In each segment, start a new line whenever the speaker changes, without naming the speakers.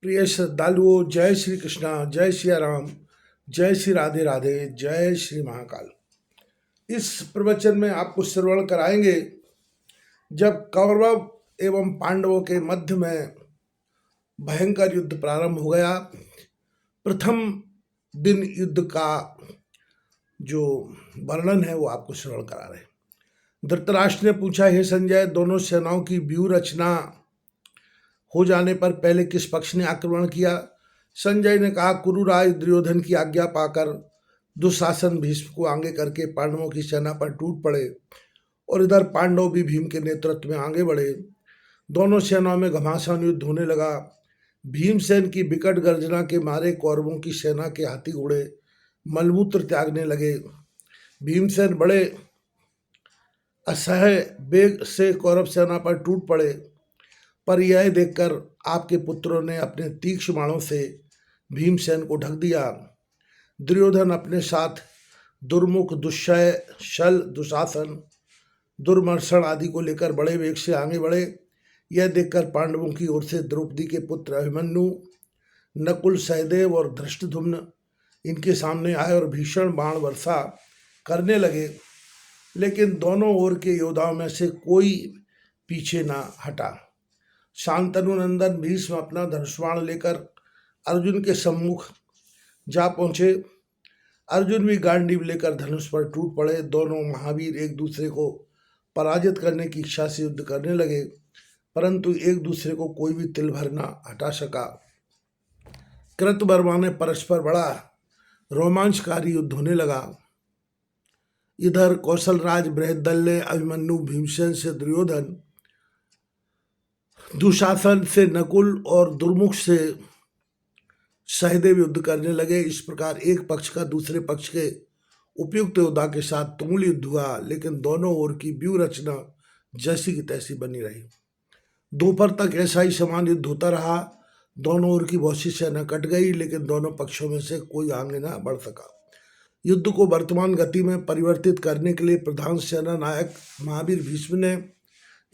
प्रिय श्रद्धालुओं, जय श्री कृष्णा, जय श्री राम, जय श्री राधे राधे, जय श्री महाकाल। इस प्रवचन में आपको श्रवण कराएंगे जब कौरव एवं पांडवों के मध्य में भयंकर युद्ध प्रारंभ हो गया। प्रथम दिन युद्ध का जो वर्णन है वो आपको श्रवण करा रहे हैं। धृतराष्ट्र ने पूछा, हे संजय, दोनों सेनाओं की व्यूह रचना हो जाने पर पहले किस पक्ष ने आक्रमण किया? संजय ने कहा, कुरुराज दुर्योधन की आज्ञा पाकर दुशासन भीष्म को आगे करके पांडवों की सेना पर टूट पड़े और इधर पांडव भी भीम के नेतृत्व में आगे बढ़े। दोनों सेनाओं में घमासान युद्ध होने लगा। भीमसेन की विकट गर्जना के मारे कौरवों की सेना के हाथी घोड़े मलमूत्र त्यागने लगे। भीमसेन बड़े असह्य वेग से कौरव सेना पर टूट पड़े, पर यह देखकर आपके पुत्रों ने अपने तीक्ष्ण बाणों से भीमसेन को ढक दिया। दुर्योधन अपने साथ दुर्मुख, दुष्यय, शल, दुशासन, दुर्मर्षण आदि को लेकर बड़े वेग से आगे बढ़े। यह देखकर पांडवों की ओर से द्रौपदी के पुत्र अभिमन्यु, नकुल, सहदेव और धृष्टद्युम्न इनके सामने आए और भीषण बाण वर्षा करने लगे, लेकिन दोनों ओर के योद्धाओं में से कोई पीछे ना हटा। शांतनु नंदन भीष्म अपना धनुष बाण लेकर अर्जुन के सम्मुख जा पहुंचे। अर्जुन भी गांडीव लेकर धनुष पर टूट पड़े। दोनों महावीर एक दूसरे को पराजित करने की इच्छा से युद्ध करने लगे, परंतु एक दूसरे को कोई भी तिल भर न हटा सका। कृतवर्मा में परस्पर बड़ा रोमांचकारी युद्ध होने लगा। इधर कौशलराज बृहदल्य, अभिमन्यु, भीमसेन से दुर्योधन, दुशासन से नकुल और दुर्मुख से सहदेव युद्ध करने लगे। इस प्रकार एक पक्ष का दूसरे पक्ष के उपयुक्त योद्धा के साथ तुमुल युद्ध हुआ, लेकिन दोनों ओर की व्यूह रचना जैसी की तैसी बनी रही। दोपहर तक ऐसा ही समान युद्ध होता रहा। दोनों ओर की बहुत सी सेना कट गई, लेकिन दोनों पक्षों में से कोई आगे ना बढ़ सका। युद्ध को वर्तमान गति में परिवर्तित करने के लिए प्रधान सेना नायक महावीर भीष्म ने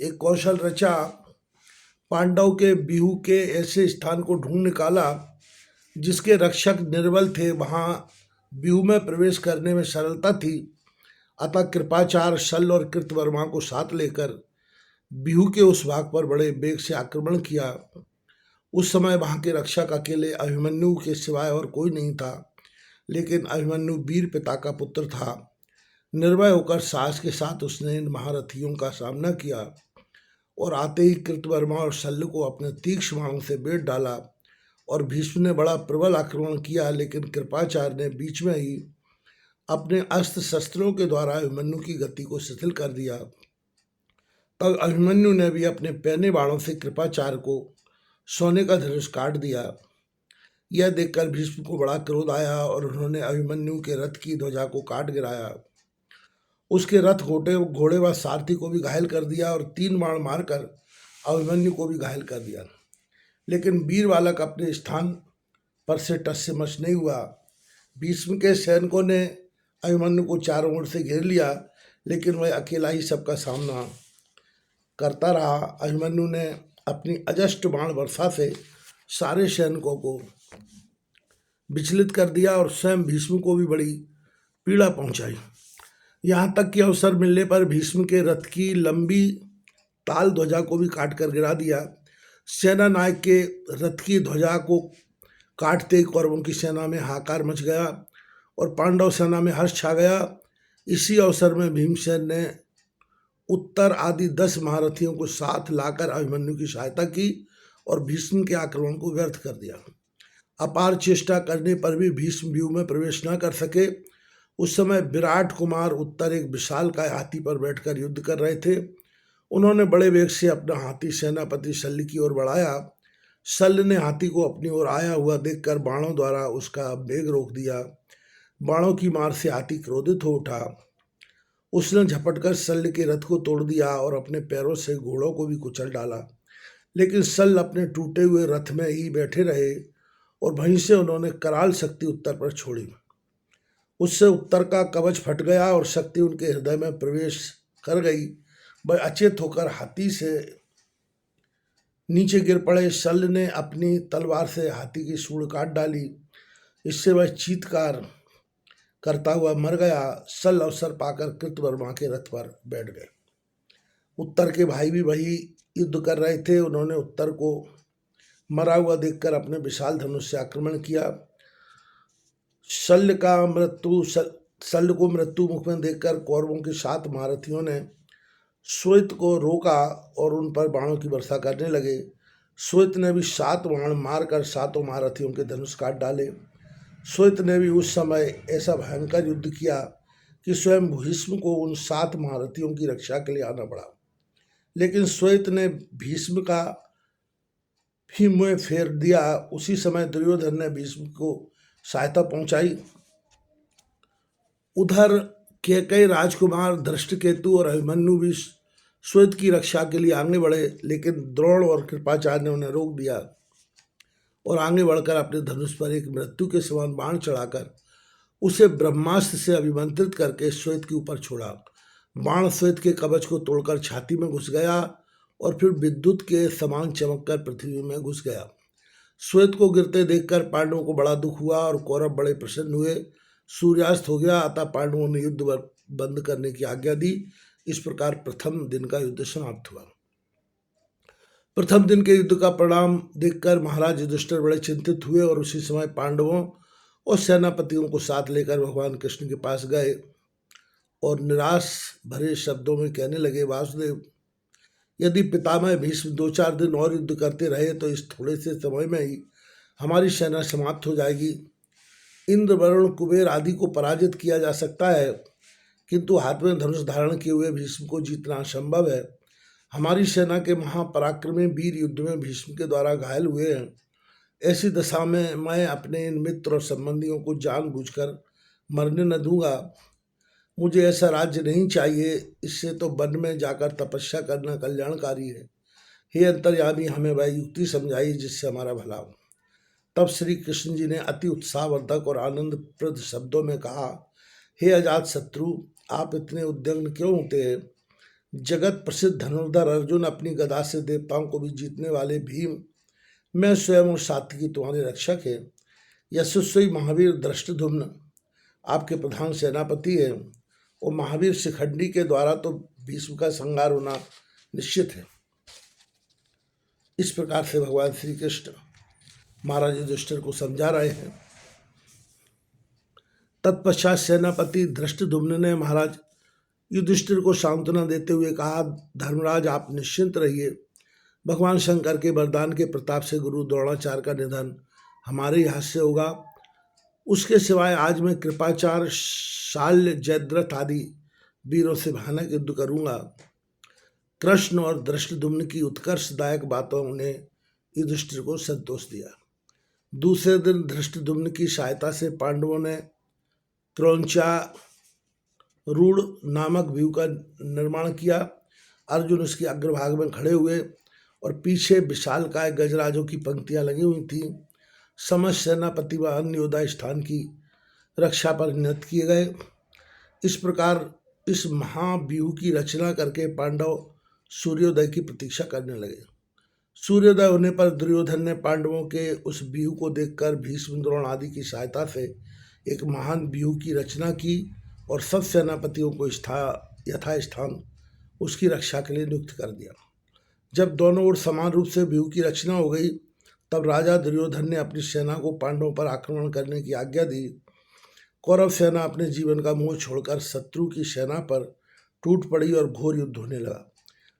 एक कौशल रचा। पांडव के व्यूह के ऐसे स्थान को ढूंढ निकाला जिसके रक्षक निर्बल थे, वहां व्यूह में प्रवेश करने में सरलता थी। अतः कृपाचार्य, शल्य और कृतवर्मा को साथ लेकर व्यूह के उस भाग पर बड़े वेग से आक्रमण किया। उस समय वहां के रक्षक अकेले अभिमन्यु के सिवाय और कोई नहीं था, लेकिन अभिमन्यु वीर पिता का पुत्र था। निर्भय होकर साहस के साथ उसने इन महारथियों का सामना किया और आते ही कृतवर्मा और शल्य को अपने तीक्ष्ण बाणों से बेट डाला और भीष्म ने बड़ा प्रबल आक्रमण किया, लेकिन कृपाचार्य ने बीच में ही अपने अस्त्र शस्त्रों के द्वारा अभिमन्यु की गति को शिथिल कर दिया। तब अभिमन्यु ने भी अपने पैने बाणों से कृपाचार्य को सोने का धनुष काट दिया। यह देखकर भीष्म को बड़ा क्रोध आया और उन्होंने अभिमन्यु के रथ की ध्वजा को काट गिराया। उसके रथ घोड़े व सारथी को भी घायल कर दिया और 3 बाण मारकर अभिमन्यु को भी घायल कर दिया। लेकिन वीर बालक अपने स्थान पर से टस से मस नहीं हुआ। भीष्म के सैनिकों ने अभिमन्यु को चारों ओर से घेर लिया, लेकिन वह अकेला ही सबका सामना करता रहा। अभिमन्यु ने अपनी अजस्ट बाण वर्षा से सारे सैनिकों को विचलित कर दिया और स्वयं भीष्म को भी बड़ी पीड़ा पहुंचाई। यहाँ तक कि अवसर मिलने पर भीष्म के रथ की लंबी ताल ध्वजा को भी काट कर गिरा दिया। सेना नायक के रथ की ध्वजा को काटते ही कौरवों की सेना में हाहाकार मच गया और पांडव सेना में हर्ष छा गया। इसी अवसर में भीमसेन ने उत्तर आदि 10 महारथियों को साथ लाकर अभिमन्यु की सहायता की और भीष्म के आक्रमण को व्यर्थ कर दिया। अपार चेष्टा करने पर भी भीष्म व्यूह में प्रवेश न कर सके। उस समय विराट कुमार उत्तर एक विशालकाय हाथी पर बैठकर युद्ध कर रहे थे। उन्होंने बड़े वेग से अपना हाथी सेनापति शल्य की ओर बढ़ाया। शल्य ने हाथी को अपनी ओर आया हुआ देखकर बाणों द्वारा उसका वेग रोक दिया। बाणों की मार से हाथी क्रोधित हो उठा। उसने झपटकर शल्य के रथ को तोड़ दिया और अपने पैरों से घोड़ों को भी कुचल डाला, लेकिन शल्य अपने टूटे हुए रथ में ही बैठे रहे और वहीं से उन्होंने कराल शक्ति उत्तर पर छोड़ी। उससे उत्तर का कवच फट गया और शक्ति उनके हृदय में प्रवेश कर गई। वह अचेत होकर हाथी से नीचे गिर पड़े। शल्य ने अपनी तलवार से हाथी की सूंड काट डाली। इससे वह चीत्कार करता हुआ मर गया। शल्य अवसर पाकर कृतवर्मा के रथ पर बैठ गए। उत्तर के भाई भी वही युद्ध कर रहे थे। उन्होंने उत्तर को मरा हुआ देखकर अपने विशाल धनुष से आक्रमण किया। शल्य को मृत्यु मुख में देखकर कौरवों के 7 महारथियों ने श्वेत को रोका और उन पर बाणों की वर्षा करने लगे। श्वेत ने भी 7 बाण मारकर 7 महारथियों के धनुष काट डाले। श्वेत ने भी उस समय ऐसा भयंकर युद्ध किया कि स्वयं भीष्म को उन 7 महारथियों की रक्षा के लिए आना पड़ा। लेकिन श्वेत ने भीष्म का भी मुंह फेर दिया। उसी समय दुर्योधन ने भीष्म को सहायता पहुंचाई। उधर कैकेयी राजकुमार धृष्टकेतु और अभिमन्यु भी श्वेत की रक्षा के लिए आगे बढ़े, लेकिन द्रोण और कृपाचार्य ने उन्हें रोक दिया और आगे बढ़कर अपने धनुष पर एक मृत्यु के समान बाण चढ़ाकर उसे ब्रह्मास्त्र से अभिमंत्रित करके श्वेत के ऊपर छोड़ा। बाण श्वेत के कवच को तोड़कर छाती में घुस गया और फिर विद्युत के समान चमककर पृथ्वी में घुस गया। श्वेत को गिरते देखकर पांडवों को बड़ा दुख हुआ और कौरव बड़े प्रसन्न हुए। सूर्यास्त हो गया, अतः पांडवों ने युद्ध बंद करने की आज्ञा दी। इस प्रकार प्रथम दिन का युद्ध समाप्त हुआ। प्रथम दिन के युद्ध का परिणाम देखकर महाराज युधिष्ठिर बड़े चिंतित हुए और उसी समय पांडवों और सेनापतियों को साथ लेकर भगवान कृष्ण के पास गए और निराश भरे शब्दों में कहने लगे, वासुदेव, यदि पितामह भीष्म 2-4 दिन और युद्ध करते रहे तो इस थोड़े से समय में ही हमारी सेना समाप्त हो जाएगी। इंद्र, वरुण, कुबेर आदि को पराजित किया जा सकता है, किंतु हाथ में धनुष धारण किए हुए भीष्म को जीतना असंभव है। हमारी सेना के महापराक्रमी वीर युद्ध में भीष्म के द्वारा घायल हुए हैं। ऐसी दशा में मैं अपने इन मित्र और संबंधियों को जानबूझकर मरने न दूंगा। मुझे ऐसा राज्य नहीं चाहिए, इससे तो वन में जाकर तपस्या करना कल्याणकारी है। हे अंतर्यामी, हमें वह युक्ति समझाई जिससे हमारा भला हो। तब श्री कृष्ण जी ने अति उत्साहवर्धक और आनंदप्रद शब्दों में कहा, हे अजात शत्रु, आप इतने उद्विग्न क्यों होते हैं? जगत प्रसिद्ध धनुर्धर अर्जुन, अपनी गदा से देवताओं को भी जीतने वाले भीम, मैं स्वयं और सात्विकी तुम्हारे रक्षक है। यशस्वी महावीर धृष्टद्युम्न आपके प्रधान सेनापति है और महावीर शिखंडी के द्वारा तो भीष्म का संहार होना निश्चित है। इस प्रकार से भगवान श्री कृष्ण महाराज युधिष्ठिर को समझा रहे हैं। तत्पश्चात सेनापति धृष्टद्युम्न ने महाराज युधिष्ठिर को सांत्वना देते हुए कहा, धर्मराज, आप निश्चिंत रहिए। भगवान शंकर के वरदान के प्रताप से गुरु द्रोणाचार्य का निधन हमारे यहाँ से होगा। उसके सिवाय आज मैं कृपाचार्य, शाल्य, जयद्रथ आदि वीरों से भयानक युद्ध करूँगा। कृष्ण और धृष्टद्युम्न की उत्कर्षदायक बातों ने युधिष्ठिर को संतोष दिया। दूसरे दिन धृष्टद्युम्न की सहायता से पांडवों ने क्रौंचा रूढ़ नामक व्यूह का निर्माण किया। अर्जुन उसके अग्रभाग में खड़े हुए और पीछे विशालकाय गजराजों की पंक्तियां लगी हुई थीं। समस्त सेनापति व अन्य योद्धा स्थान की रक्षा पर नियत किए गए। इस प्रकार इस महाव्यूह की रचना करके पांडव सूर्योदय की प्रतीक्षा करने लगे। सूर्योदय होने पर दुर्योधन ने पांडवों के उस व्यूह को देखकर भीष्म, द्रोण आदि की सहायता से एक महान व्यूह की रचना की और सब सेनापतियों को यथास्थान उसकी रक्षा के लिए नियुक्त कर दिया। जब दोनों ओर समान रूप से व्यूह की रचना हो गई, तब राजा दुर्योधन ने अपनी सेना को पांडवों पर आक्रमण करने की आज्ञा दी। कौरव सेना अपने जीवन का मोह छोड़कर शत्रु की सेना पर टूट पड़ी और घोर युद्ध होने लगा।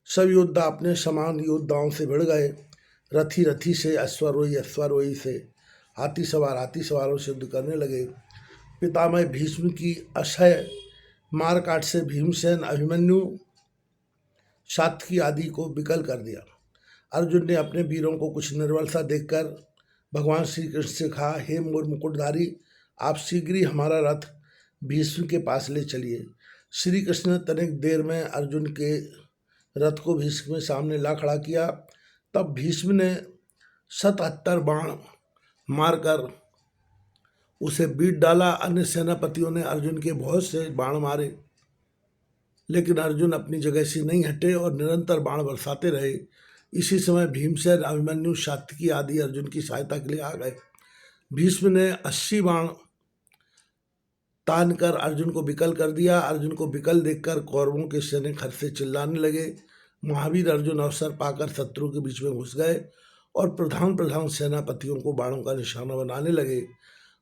सब योद्धा अपने समान योद्धाओं से भिड़ गए। रथी रथी से, अश्वारोही अश्वारोही से, हाथी सवारों से युद्ध करने लगे। पितामह भीष्म की असह्य मारकाट से भीमसेन, अभिमन्यु, सात्विकी आदि को विकल कर दिया। अर्जुन ने अपने वीरों को कुछ निर्बलता देखकर भगवान श्री कृष्ण से कहा, हे मोर मुकुटधारी, आप शीघ्र ही हमारा रथ भीष्म के पास ले चलिए। श्री कृष्ण ने तनिक देर में अर्जुन के रथ को भीष्म के सामने ला खड़ा किया। तब भीष्म ने 77 बाण मारकर उसे बीट डाला। अन्य सेनापतियों ने अर्जुन के बहुत से बाण मारे, लेकिन अर्जुन अपनी जगह से नहीं हटे और निरंतर बाण बरसाते रहे। इसी समय भीमसेन, अभिमन्यु, सात्विकी आदि अर्जुन की सहायता के लिए आ गए। भीष्म ने 80 बाण तान कर अर्जुन को विकल कर दिया। अर्जुन को विकल देखकर कौरवों के सैनिक हर्ष से चिल्लाने लगे। महावीर अर्जुन अवसर पाकर शत्रु के बीच में घुस गए और प्रधान प्रधान सेनापतियों को बाणों का निशाना बनाने लगे।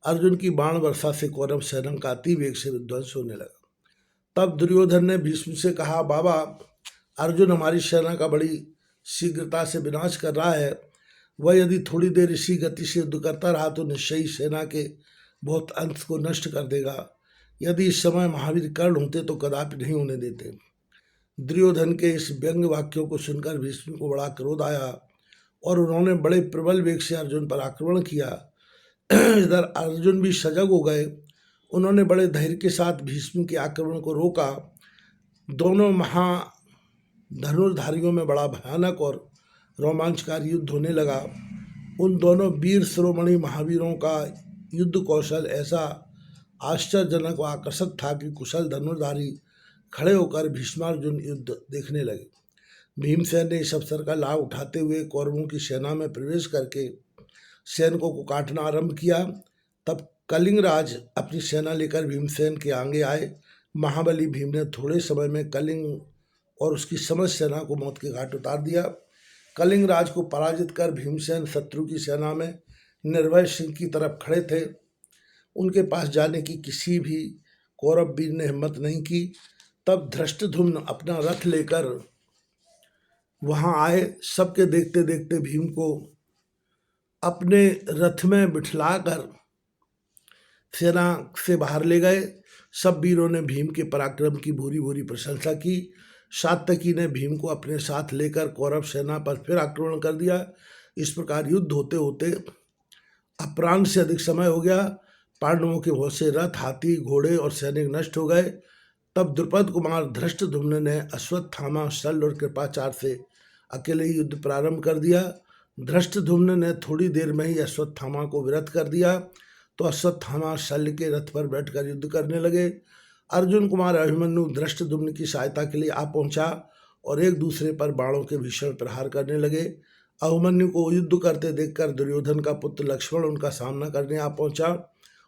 अर्जुन की बाण वर्षा से कौरव सेना का अति वेग से विध्वंस होने लगा। तब दुर्योधन ने भीष्म से कहा, बाबा, अर्जुन हमारी सेना का बड़ी शीघ्रता से विनाश कर रहा है। वह यदि थोड़ी देर इसी गति से युद्ध करता रहा तो निश्चय ही सेना के बहुत अंश को नष्ट कर देगा। यदि इस समय महावीर कर्ण होते तो कदापि नहीं होने देते। दुर्योधन के इस व्यंग्य वाक्यों को सुनकर भीष्म को बड़ा क्रोध आया और उन्होंने बड़े प्रबल वेग से अर्जुन पर आक्रमण किया। इधर अर्जुन भी सजग हो गए। उन्होंने बड़े धैर्य के साथ भीष्म के आक्रमण को रोका। दोनों महाधनुर्धारियों में बड़ा भयानक और रोमांचकारी युद्ध होने लगा। उन दोनों वीर शिरोमणि महावीरों का युद्ध कौशल ऐसा आश्चर्यजनक व आकर्षक था कि कुशल धनुर्धारी खड़े होकर भीष्मार्जुन युद्ध देखने लगे। भीमसेन ने इस अवसर का लाभ उठाते हुए कौरवों की सेना में प्रवेश करके सैनिकों को काटना आरंभ किया। तब कलिंगराज अपनी सेना लेकर भीमसेन के आगे आए। महाबली भीम ने थोड़े समय में कलिंग और उसकी समस्त सेना को मौत के घाट उतार दिया। कलिंगराज को पराजित कर भीमसेन शत्रु की सेना में निर्भय सिंह की तरफ खड़े थे। उनके पास जाने की किसी भी कौरव वीर ने हिम्मत नहीं की। तब धृष्टद्युम्न अपना रथ लेकर वहां आए। सबके देखते देखते भीम को अपने रथ में बिठलाकर सेना से बाहर ले गए। सब वीरों ने भीम के पराक्रम की भूरी भूरी प्रशंसा की। सात्यकी ने भीम को अपने साथ लेकर कौरव सेना पर फिर आक्रमण कर दिया। इस प्रकार युद्ध होते होते अपराह्न से अधिक समय हो गया। पांडवों के बहुत से रथ, हाथी, घोड़े और सैनिक नष्ट हो गए। तब द्रुपद कुमार धृष्टद्युम्न ने अश्वत्थामा, शल्य और कृपाचार्य से अकेले ही युद्ध प्रारंभ कर दिया। धृष्टद्युम्न ने थोड़ी देर में ही अश्वत्थामा को विरत कर दिया तो अश्वत्थामा शल्य के रथ पर बैठकर युद्ध करने लगे। अर्जुन कुमार अभिमन्यु धृष्टद्युम्न की सहायता के लिए आ पहुंचा और एक दूसरे पर बाणों के भीषण प्रहार करने लगे। अभिमन्यु को युद्ध करते देखकर दुर्योधन का पुत्र लक्ष्मण उनका सामना करने आ पहुंचा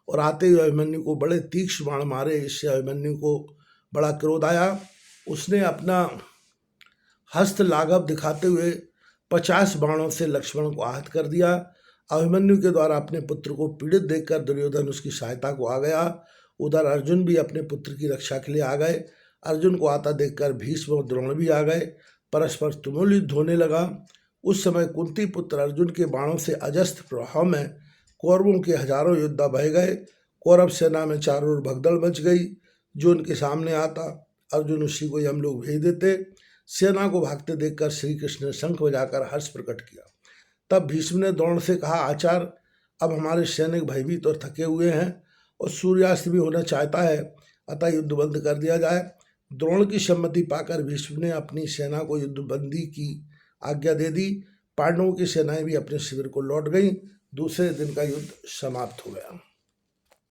और आते हुए अभिमन्यु को बड़े तीक्ष्ण बाण मारे। इससे अभिमन्यु को बड़ा क्रोध आया। उसने अपना हस्त लाघव दिखाते हुए 50 बाणों से लक्ष्मण को आहत कर दिया। अभिमन्यु के द्वारा अपने पुत्र को पीड़ित देखकर दुर्योधन उसकी सहायता को आ गया। उधर अर्जुन भी अपने पुत्र की रक्षा के लिए आ गए। अर्जुन को आता देखकर भीष्म और द्रोण भी आ गए। परस्पर तुमुल युद्ध होने लगा। उस समय कुंती पुत्र अर्जुन के बाणों से अजस्त्र प्रभाव में कौरवों के हजारों योद्धा बह गए। कौरव सेना में चारों ओर भगदड़ मच गई। जो उनके सामने आता अर्जुन उसी को हम लोग भेज देते। सेना को भागते देखकर श्री कृष्ण ने शंख बजाकर हर्ष प्रकट किया। तब भीष्म ने द्रोण से कहा, आचार्य, अब हमारे सैनिक भयभीत और थके हुए हैं और सूर्यास्त भी होना चाहता है, अतः युद्ध बंद कर दिया जाए। द्रोण की सम्मति पाकर भीष्म ने अपनी सेना को युद्धबंदी की आज्ञा दे दी। पांडवों की सेनाएं भी अपने शिविर को लौट गईं। दूसरे दिन का युद्ध समाप्त हो गया।